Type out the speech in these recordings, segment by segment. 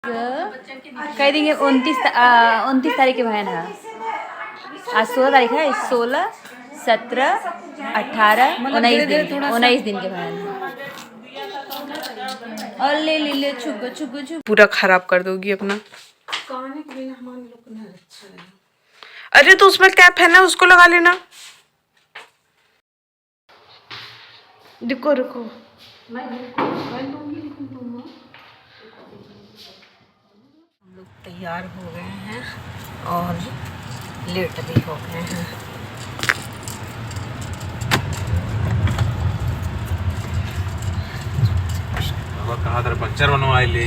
कह देंगे 29 तारीख के बहन है। आज 16 तारीख है। 16, 17, 18, 19 दिन के बहन है। और ले छुगो पूरा खराब कर दोगी अपना। अरे तो उसमें कैप है ना, उसको लगा लेना। रुको रुको, हम लोग तैयार हो गए हैं और लेट भी हो गए हैं। कहा था पंचर बनवाए ले।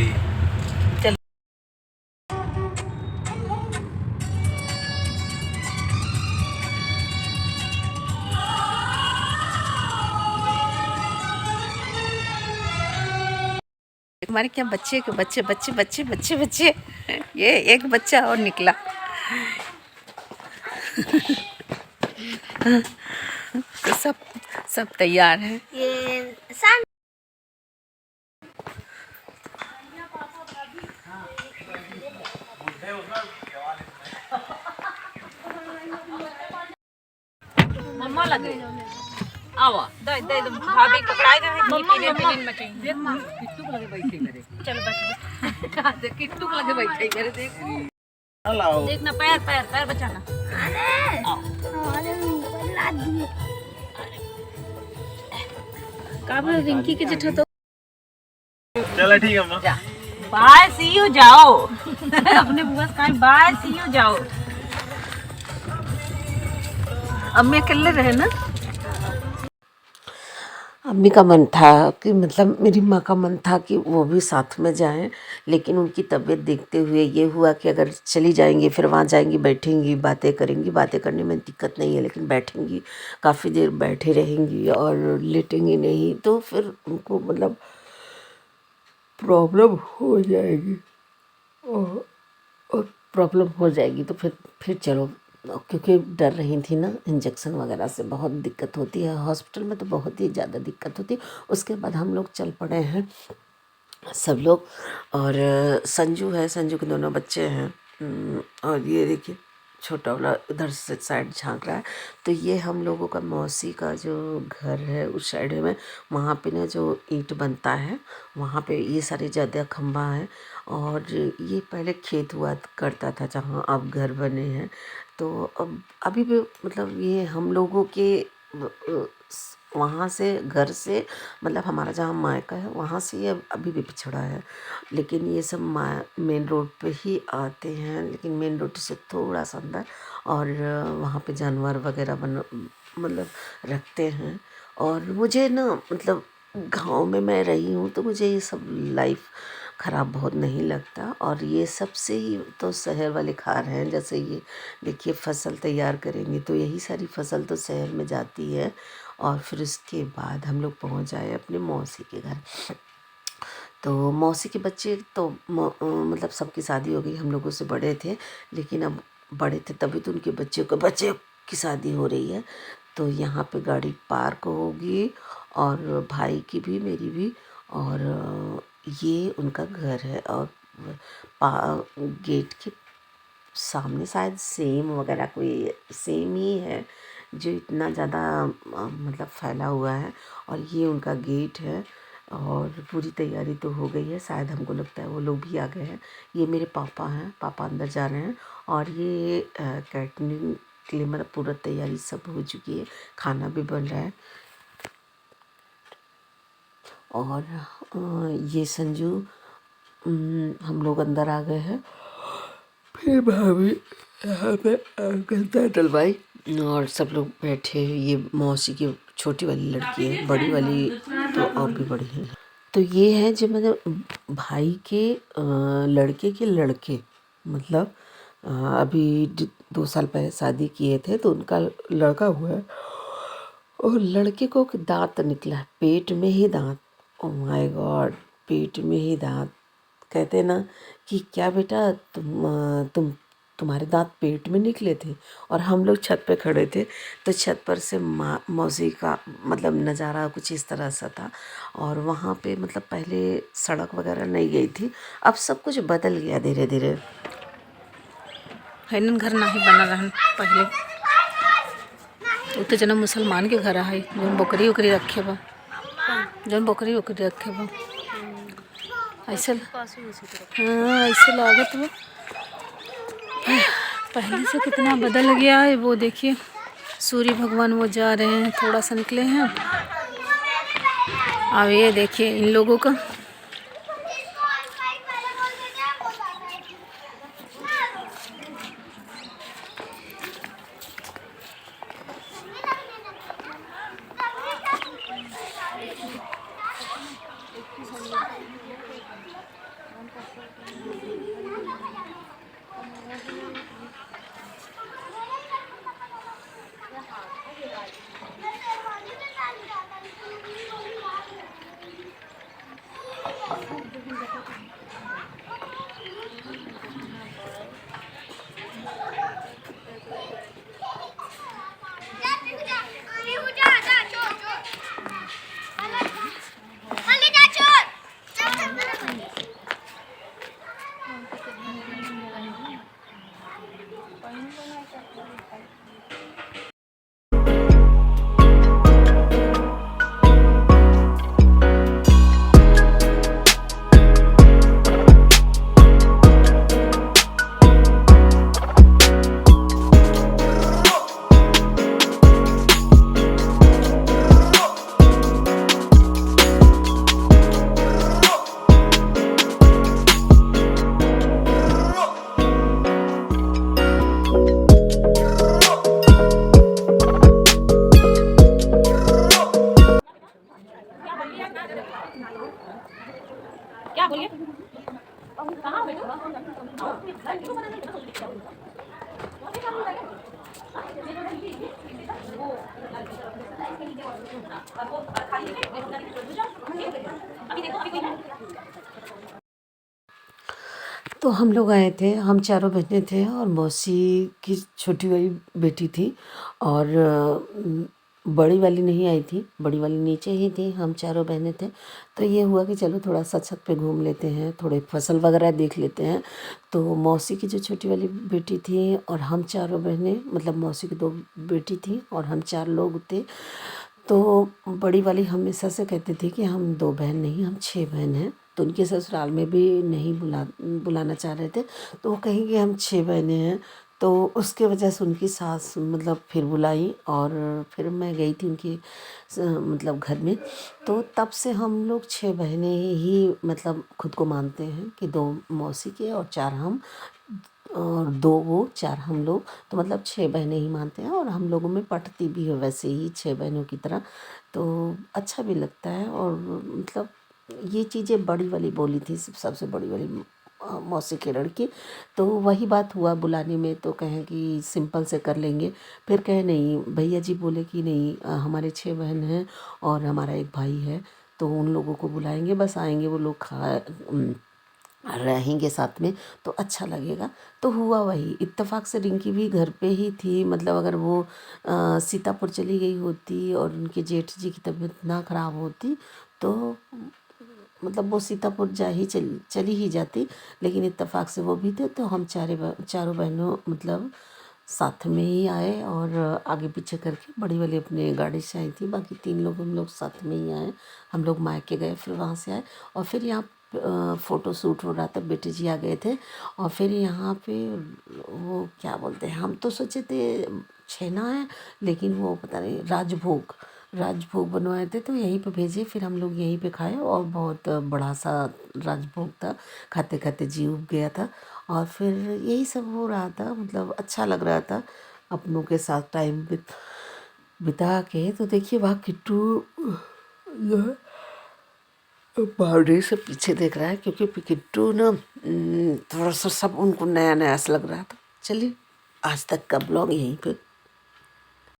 हमारे क्या बच्चे के बच्चे बच्चे बच्चे बच्चे बच्चे, ये एक बच्चा और निकला। तो सब तैयार हैं। मम्मा लगे आवा दे दे भाभी पकड़ाई दे तीन में कहीं देख किट्टू लगे बैठे करे। चल बैठ देख किट्टू लगे बैठे करे। देख देखना पैर पैर पैर बचाना। काबे रिंकी के जेठा तो चलो ठीक है मां, बाय सी यू जाओ। अपने बुआ से कहीं बाय सी यू जाओ। अम्मी अकेले रहे ना। अम्मी का मन था कि मतलब मेरी माँ का मन था कि वो भी साथ में जाएं, लेकिन उनकी तबीयत देखते हुए ये हुआ कि अगर चली जाएंगी फिर वहाँ जाएंगी, बैठेंगी, बातें करेंगी। बातें करने में दिक्कत नहीं है, लेकिन बैठेंगी, काफ़ी देर बैठे रहेंगी और लेटेंगी नहीं, तो फिर उनको मतलब प्रॉब्लम हो जाएगी। और प्रॉब्लम हो जाएगी तो फिर चलो, क्योंकि डर रही थी ना इंजेक्शन वगैरह से, बहुत दिक्कत होती है हॉस्पिटल में, तो बहुत ही ज़्यादा दिक्कत होती है। उसके बाद हम लोग चल पड़े हैं सब लोग। और संजू है, संजू के दोनों बच्चे हैं। और ये देखिए छोटा वाला उधर से साइड झांक रहा है। तो ये हम लोगों का मौसी का जो घर है उस साइड में, वहाँ पे ना जो ईंट बनता है वहाँ पे ये सारे ज़्यादा खंभा है। और ये पहले खेत हुआ करता था जहाँ अब घर बने हैं। तो अब अभी भी मतलब ये हम लोगों के वहाँ से घर से मतलब हमारा जहाँ मायका है वहाँ से ये अभी भी पिछड़ा है, लेकिन ये सब मेन रोड पे ही आते हैं, लेकिन मेन रोड से थोड़ा सा अंदर। और वहाँ पे जानवर वगैरह मतलब रखते हैं। और मुझे ना मतलब गांव में मैं रही हूँ तो मुझे ये सब लाइफ ख़राब बहुत नहीं लगता। और ये सबसे ही तो शहर वाले खा रहे हैं। जैसे ये देखिए फसल तैयार करेंगे तो यही सारी फसल तो शहर में जाती है। और फिर उसके बाद हम लोग पहुंच आए अपने मौसी के घर। तो मौसी के बच्चे तो मतलब सबकी शादी हो गई, हम लोगों से बड़े थे, लेकिन अब बड़े थे तभी तो उनके बच्चे की शादी हो रही है। तो यहाँ पे गाड़ी पार्क होगी और भाई की भी मेरी भी। और ये उनका घर है। और गेट के सामने शायद सेम वगैरह कोई सेम ही है जो इतना ज़्यादा मतलब फैला हुआ है। और ये उनका गेट है। और पूरी तैयारी तो हो गई है, शायद हमको लगता है वो लोग भी आ गए हैं। ये मेरे पापा हैं, पापा अंदर जा रहे हैं। और ये कैटरिंग के लिए मतलब पूरा तैयारी सब हो चुकी है, खाना भी बन रहा है। और ये संजू हम लोग अंदर आ गए हैं। फिर भाभी यहाँ पे गद्दा डलवाई और सब लोग बैठे। ये मौसी की छोटी वाली लड़की है, बड़ी वाली तो और भी बड़ी है। तो ये है जो मतलब भाई के लड़के के लड़के, मतलब अभी 2 साल पहले शादी किए थे तो उनका लड़का हुआ है। और लड़के को दांत निकला है, पेट में ही दांत। ओ माय गॉड, पेट में ही दांत। कहते ना कि क्या बेटा तुम तुम्हारे दांत पेट में निकले थे। और हम लोग छत पे खड़े थे, तो छत पर से मौसी का मतलब नज़ारा कुछ इस तरह सा था। और वहाँ पे मतलब पहले सड़क वगैरह नहीं गई थी, अब सब कुछ बदल गया धीरे धीरे। हैनन घर नहीं बना रहन पहले, तो जना मुसलमान के घर है जौन बकरी उकरी रखे बा, जौन बकरी उकरी रखे बा ऐसे। हाँ ऐसे लागत बा। पहले से कितना बदल गया है। वो देखिए सूर्य भगवान वो जा रहे हैं, थोड़ा सा निकले हैं। अब ये देखिए इन लोगों का क्या बोलिए तो हम लोग आए थे, हम चारों बहनें थे और मौसी की छोटी वाली बेटी थी। और बड़ी वाली नहीं आई थी, बड़ी वाली नीचे ही थी, हम चारों बहनें थे। तो ये हुआ कि चलो थोड़ा सा छत पे घूम लेते हैं, थोड़े फसल वगैरह देख लेते हैं। तो मौसी की जो छोटी वाली बेटी थी और हम चारों बहनें, मतलब मौसी की 2 बेटी थी और हम 4 लोग थे। तो बड़ी वाली हमेशा से कहती थी कि हम 2 बहन नहीं, हम 6 बहन हैं। तो उनके ससुराल में भी नहीं बुलाना चाह रहे थे, तो वो कहीं कि हम 6 बहनें हैं। तो उसके वजह से उनकी सास मतलब फिर बुलाई और फिर मैं गई थी उनकी मतलब घर में। तो तब से हम लोग 6 बहनें ही मतलब खुद को मानते हैं कि 2 मौसी के और 4 हम, और 2 वो 4 हम लोग। तो मतलब 6 बहनें ही मानते हैं और हम लोगों में पटती भी है वैसे ही 6 बहनों की तरह। तो अच्छा भी लगता है। और मतलब ये चीज़ें बड़ी वाली बोली थी, सबसे बड़ी वाली मौसी की लड़की। तो वही बात हुआ बुलाने में, तो कहें कि सिंपल से कर लेंगे। फिर कहे नहीं, भैया जी बोले कि नहीं हमारे 6 बहन हैं और हमारा एक भाई है, तो उन लोगों को बुलाएंगे, बस आएंगे वो लोग, रहेंगे साथ में तो अच्छा लगेगा। तो हुआ वही, इत्तेफाक से रिंकी भी घर पे ही थी। मतलब अगर वो सीतापुर चली गई होती और उनके जेठ जी की तबीयत ना ख़राब होती तो मतलब वो सीतापुर चली ही जाती। लेकिन इत्तेफाक से वो भी थे, तो हम चारों बहनों मतलब साथ में ही आए। और आगे पीछे करके बड़ी वाली अपने गाड़ी से आई थी, बाकी 3 लोग हम लोग साथ में ही आए। हम लोग मायके गए, फिर वहाँ से आए और फिर यहाँ फ़ोटो शूट हो रहा था, बेटे जी आ गए थे। और फिर यहाँ पे वो क्या बोलते हैं, हम तो सोचे थे छेना है, लेकिन वो पता नहीं राजभोग बनवाए थे, तो यहीं पे भेजे। फिर हम लोग यहीं पे खाए और बहुत बड़ा सा राजभोग था, खाते खाते जी उब गया था। और फिर यही सब हो रहा था, मतलब अच्छा लग रहा था अपनों के साथ टाइम बिता के। तो देखिए वहाँ किट्टू जो है बाउंड्री से पीछे देख रहा है, क्योंकि किट्टू ना थोड़ा सा सब उनको नया नया सा लग रहा था। चलिए आज तक का ब्लॉग यहीं पे